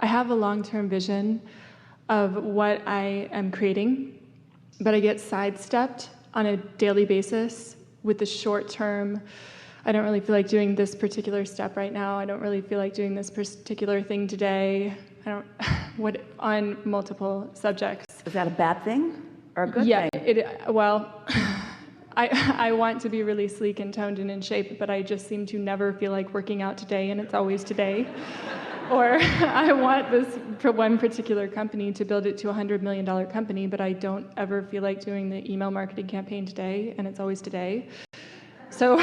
I have a long-term vision of what I am creating, but I get sidestepped on a daily basis with the short-term. I don't really feel like doing this particular step right now. I don't really feel like doing this particular thing today. On multiple subjects. Is that a bad thing or a good thing? Yeah, well, I want to be really sleek and toned and in shape, but I just seem to never feel like working out today, and it's always today. Or I want this one particular company to build it to a $100 million company, but I don't ever feel like doing the email marketing campaign today, and it's always today. So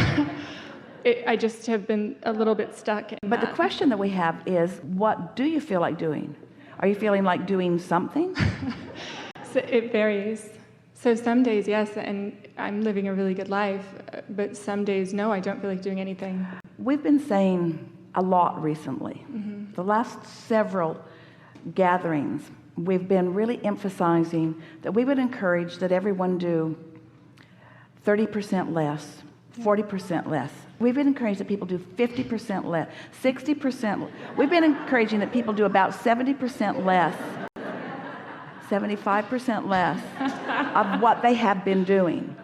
I just have been a little bit stuck in But the question that we have is, what do you feel like doing? Are you feeling like doing something? So it varies. So some days, yes, and I'm living a really good life, but some days, no, I don't feel like doing anything. We've been saying a lot recently. The last several gatherings, we've been really emphasizing that we would encourage that everyone do 30% less, 40% less. We've been encouraging that people do 50% less, 60%. We've been encouraging that people do about 70% less, 75% less of what they have been doing.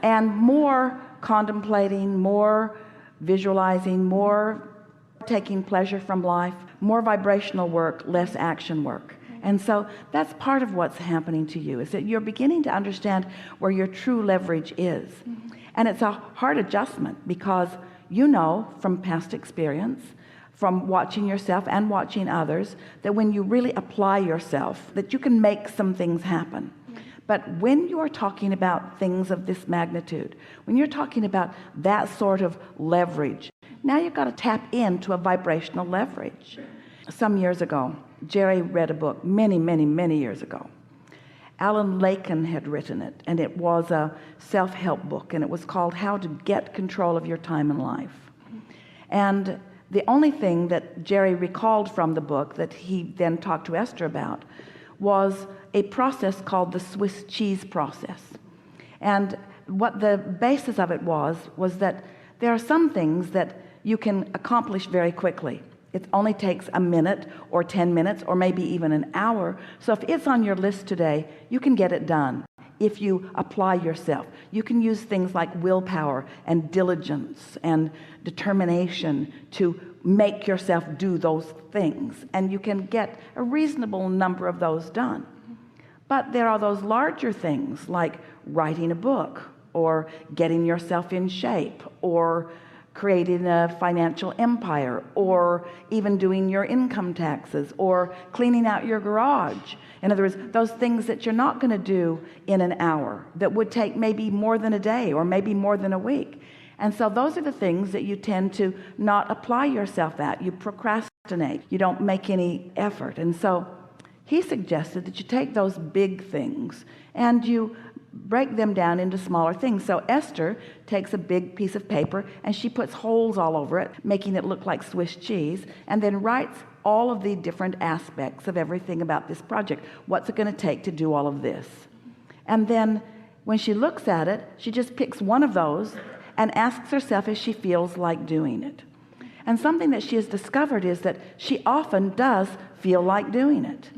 And more contemplating, more visualizing, more taking pleasure from life, more vibrational work, less action work. And so that's part of what's happening to you, is that you're beginning to understand where your true leverage is. And it's a hard adjustment, because you know from past experience, from watching yourself and watching others, that when you really apply yourself, that you can make some things happen. But when you're talking about things of this magnitude, when you're talking about that sort of leverage, now you've got to tap into a vibrational leverage. Some years ago, Jerry read a book many years ago. Alan Laken had written it, and it was a self-help book, and it was called How to Get Control of Your Time in Life. And the only thing that Jerry recalled from the book that he then talked to Esther about was a process called the Swiss cheese process. And what the basis of it was that there are some things that you can accomplish very quickly. It only takes a minute or 10 minutes or maybe even an hour. So if it's on your list today, you can get it done if you apply yourself. You can use things like willpower and diligence and determination to make yourself do those things, and you can get a reasonable number of those done. But there are those larger things like writing a book, or getting yourself in shape, or creating a financial empire, or even doing your income taxes, or cleaning out your garage. In other words, those things that you're not going to do in an hour, that would take maybe more than a day or maybe more than a week. And so those are the things that you tend to not apply yourself at. You procrastinate. You don't make any effort. And so he suggested that you take those big things and you break them down into smaller things. So Esther takes a big piece of paper and she puts holes all over it, making it look like Swiss cheese, and then writes all of the different aspects of everything about this project. What's it going to take to do all of this? And then when she looks at it, she just picks one of those and asks herself if she feels like doing it. And something that she has discovered is that she often does feel like doing it.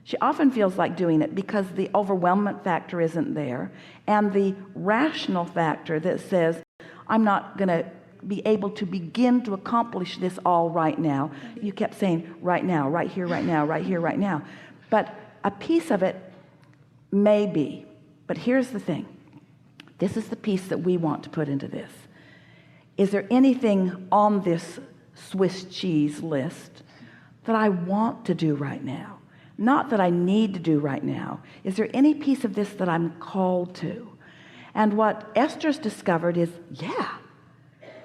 She often feels like doing it because the overwhelmment factor isn't there, and the rational factor that says, I'm not going to be able to begin to accomplish this all right now. You kept saying right now, right here, right now, right here, right now. But a piece of it may be. But here's the thing. This is the piece that we want to put into this. Is there anything on this Swiss cheese list that I want to do right now? Not that I need to do right now. Is there any piece of this that I'm called to? And what Esther's discovered is, yeah,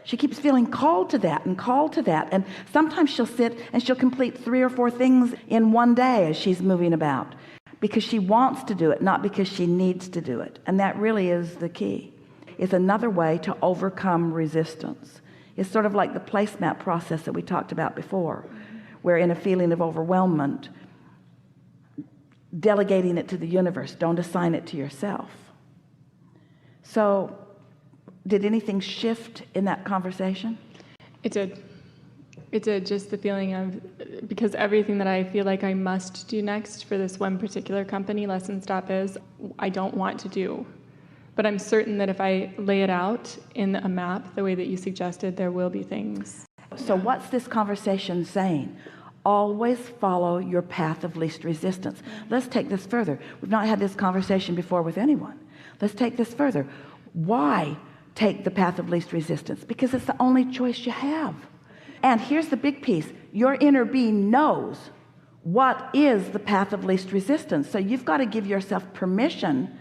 she keeps feeling called to that and called to that. And sometimes she'll sit and she'll complete 3 or 4 things in one day as she's moving about, because she wants to do it, not because she needs to do it. And that really is the key. It's another way to overcome resistance. It's sort of like the placemat process that we talked about before, where in a feeling of overwhelmment, delegating it to the universe, don't assign it to yourself. So did anything shift in that conversation? It did. It did, just the feeling of, because everything that I feel like I must do next for this one particular company, Lesson Stop is, I don't want to do. But I'm certain that if I lay it out in a map, the way that you suggested, there will be things. So what's this conversation saying? Always follow your path of least resistance. Let's take this further. We've not had this conversation before with anyone. Let's take this further. Why take the path of least resistance? Because it's the only choice you have. And here's the big piece. Your inner being knows what is the path of least resistance. So you've got to give yourself permission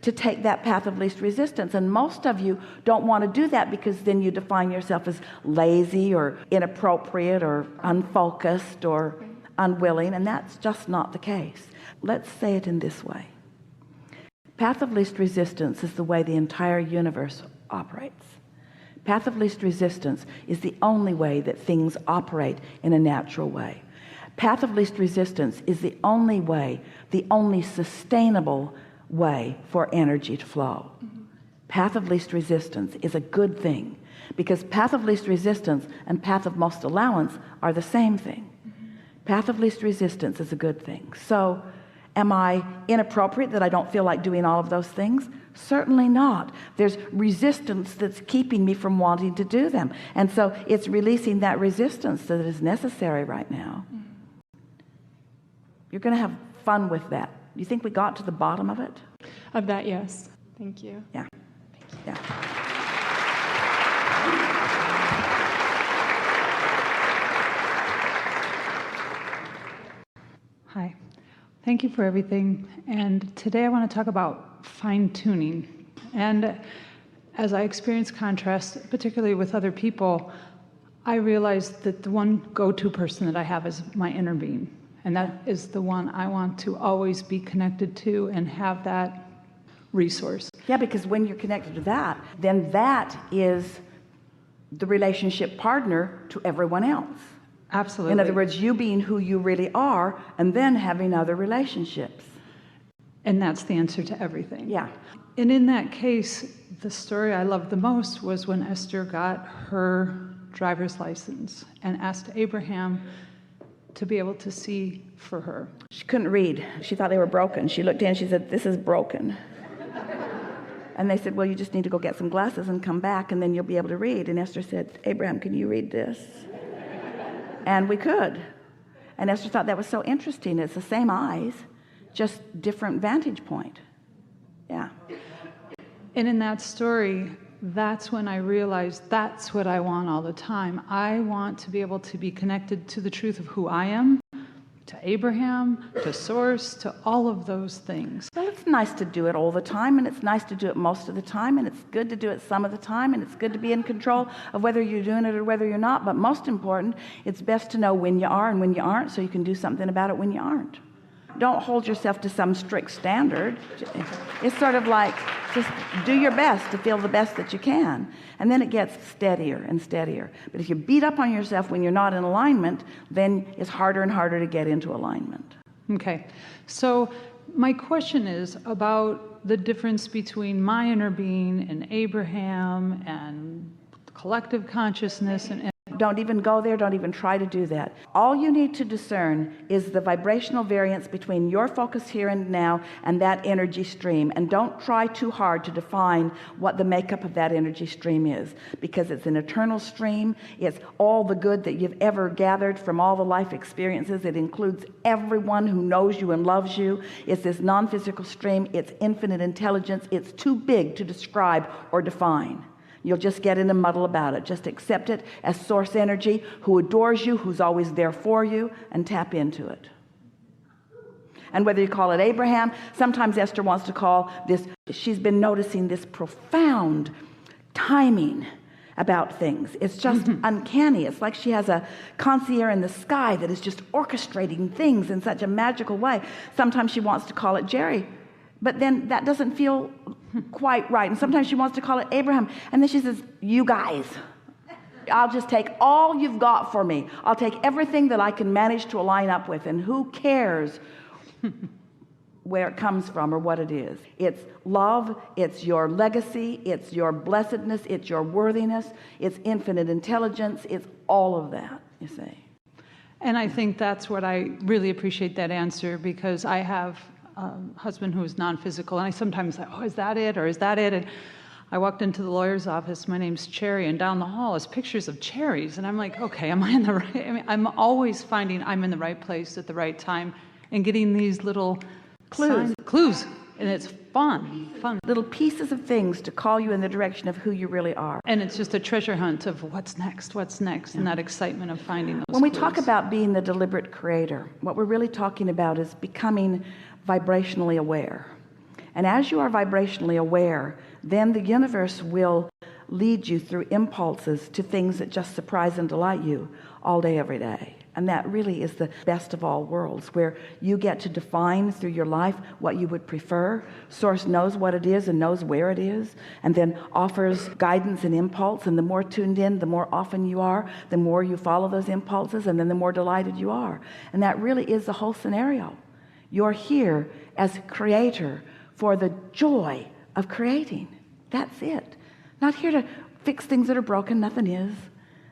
to take that path of least resistance. And most of you don't want to do that because then you define yourself as lazy or inappropriate or unfocused or unwilling, and that's just not the case. Let's say it in this way. Path of least resistance is the way the entire universe operates. Path of least resistance is the only way that things operate in a natural way. Path of least resistance is the only way, the only sustainable way for energy to flow. Path of least resistance is a good thing because path of least resistance and path of most allowance are the same thing. Path of least resistance is a good thing. So am I inappropriate that I don't feel like doing all of those things? Certainly not. There's resistance that's keeping me from wanting to do them. And so it's releasing that resistance that is necessary right now. You're going to have fun with that. You think we got to the bottom of it? Of that, yes. Thank you. Yeah. Yeah. Hi. Thank you for everything. And today I want to talk about fine-tuning. And as I experience contrast, particularly with other people, I realized that the one go-to person that I have is my inner being. And that is the one I want to always be connected to and have that resource. Yeah, because when you're connected to that, then that is the relationship partner to everyone else. Absolutely. In other words, you being who you really are and then having other relationships. And that's the answer to everything. Yeah. And in that case, the story I loved the most was when Esther got her driver's license and asked Abraham to be able to see for her. She couldn't read. She thought they were broken. She looked in, she said, "This is broken." And they said, "Well, you just need to go get some glasses and come back and then you'll be able to read." And Esther said, "Abraham, can you read this?" And we could. And Esther thought that was so interesting. It's the same eyes, just different vantage point. Yeah. And in that story, that's when I realized that's what I want all the time. I want to be able to be connected to the truth of who I am, to Abraham, to Source, to all of those things. Well, it's nice to do it all the time, and it's nice to do it most of the time, and it's good to do it some of the time, and it's good to be in control of whether you're doing it or whether you're not. But most important, it's best to know when you are and when you aren't, so you can do something about it when you aren't. Don't hold yourself to some strict standard. It's sort of like just do your best to feel the best that you can, and then it gets steadier and steadier. But if you beat up on yourself when you're not in alignment, then it's harder and harder to get into alignment. Okay, so my question is about the difference between my inner being and Abraham and collective consciousness and Don't even go there. Don't even try to do that. All you need to discern is the vibrational variance between your focus here and now and that energy stream. And don't try too hard to define what the makeup of that energy stream is, because it's an eternal stream. It's all the good that you've ever gathered from all the life experiences. It includes everyone who knows you and loves you. It's this non-physical stream. It's infinite intelligence. It's too big to describe or define. You'll just get in a muddle about it. Just accept it as source energy who adores you, who's always there for you, and tap into it. And whether you call it Abraham, sometimes Esther wants to call this, she's been noticing this profound timing about things. It's just uncanny. It's like she has a concierge in the sky that is just orchestrating things in such a magical way. Sometimes she wants to call it Jerry, but then that doesn't feel quite right. And sometimes she wants to call it Abraham. And then she says, "You guys, I'll just take all you've got for me. I'll take everything that I can manage to align up with. And who cares where it comes from or what it is? It's love. It's your legacy. It's your blessedness. It's your worthiness. It's infinite intelligence. It's all of that." you see. And I think that's what I really appreciate that answer, because I have a husband who is non-physical, and I sometimes say, oh, is that it, or is that it? And I walked into the lawyer's office, my name's Cherry, and down the hall is pictures of cherries, and I'm like, okay, am I in the right? I mean, I'm always finding I'm in the right place at the right time, and getting these little clues, and it's fun. Little pieces of things to call you in the direction of who you really are. And it's just a treasure hunt of what's next, and that excitement of finding those When we clues. talk about being the deliberate creator, what we're really talking about is becoming vibrationally aware. And as you are vibrationally aware, then the universe will lead you through impulses to things that just surprise and delight you all day, every day. And that really is the best of all worlds, where you get to define through your life what you would prefer. Source knows what it is and knows where it is, and then offers guidance and impulse. And the more tuned in, the more often you are, the more you follow those impulses, and then the more delighted you are. And that really is the whole scenario. You're here as a creator for the joy of creating. That's it. Not here to fix things that are broken. Nothing is.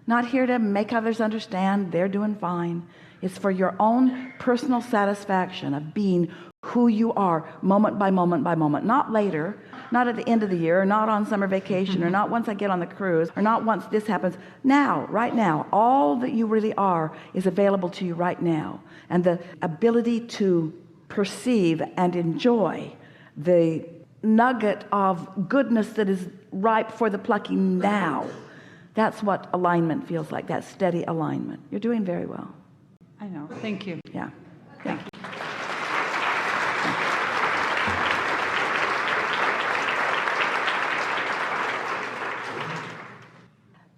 Not here to make others understand they're doing fine. It's for your own personal satisfaction of being who you are, moment by moment by moment. Not later, not at the end of the year, or not on summer vacation, or not once I get on the cruise, or not once this happens. Now, right now, all that you really are is available to you right now. And the ability to perceive and enjoy the nugget of goodness that is ripe for the plucking now. That's what alignment feels like, that steady alignment. You're doing very well. I know. Thank you. Yeah. Thank you.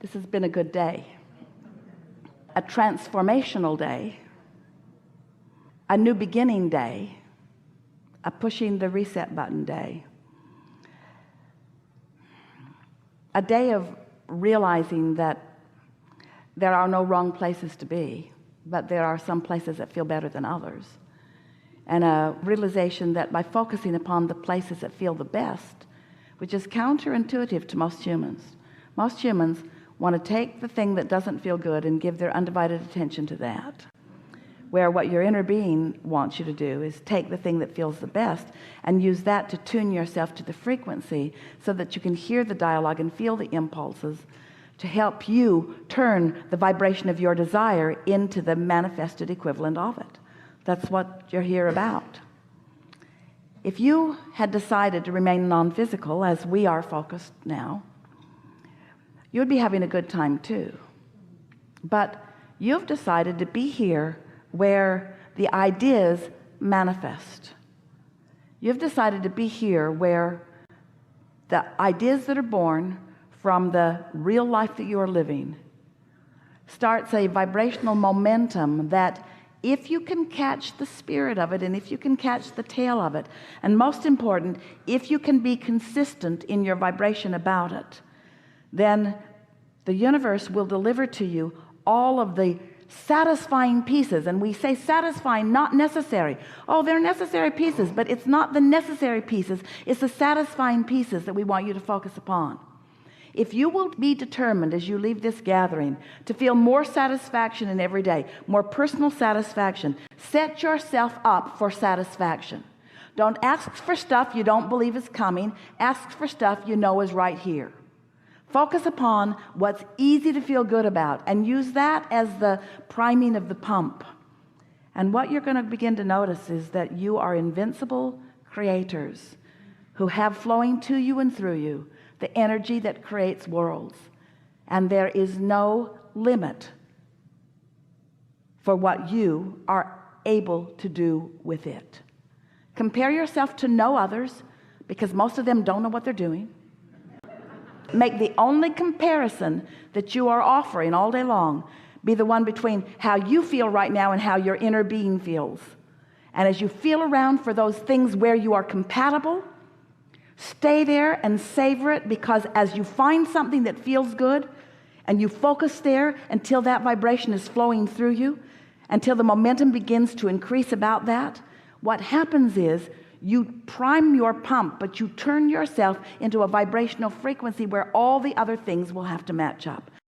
This has been a good day. A transformational day. A new beginning day. A pushing the reset button day. A day of realizing that there are no wrong places to be, but there are some places that feel better than others. And a realization that by focusing upon the places that feel the best, which is counterintuitive to most humans want to take the thing that doesn't feel good and give their undivided attention to that. Where what your inner being wants you to do is take the thing that feels the best and use that to tune yourself to the frequency so that you can hear the dialogue and feel the impulses to help you turn the vibration of your desire into the manifested equivalent of it. That's what you're here about. If you had decided to remain non-physical, as we are focused now, you would be having a good time too. But you've decided to be here where the ideas manifest. You've decided to be here where the ideas that are born from the real life that you are living starts a vibrational momentum that, if you can catch the spirit of it, and if you can catch the tail of it, and most important, if you can be consistent in your vibration about it, then the universe will deliver to you all of the satisfying pieces. And we say satisfying, not necessary. Oh, they're necessary pieces, but it's not the necessary pieces, it's the satisfying pieces that we want you to focus upon. If you will be determined as you leave this gathering to feel more satisfaction in every day, more personal satisfaction, set yourself up for satisfaction. Don't ask for stuff you don't believe is coming. Ask for stuff you know is right here. Focus upon what's easy to feel good about and use that as the priming of the pump. And what you're going to begin to notice is that you are invincible creators who have flowing to you and through you the energy that creates worlds. And there is no limit for what you are able to do with it. Compare yourself to no others, because most of them don't know what they're doing. Make the only comparison that you are offering all day long be the one between how you feel right now and how your inner being feels. And as you feel around for those things where you are compatible, stay there and savor it, because as you find something that feels good and you focus there until that vibration is flowing through you, until the momentum begins to increase about that, what happens is you prime your pump, but you turn yourself into a vibrational frequency where all the other things will have to match up.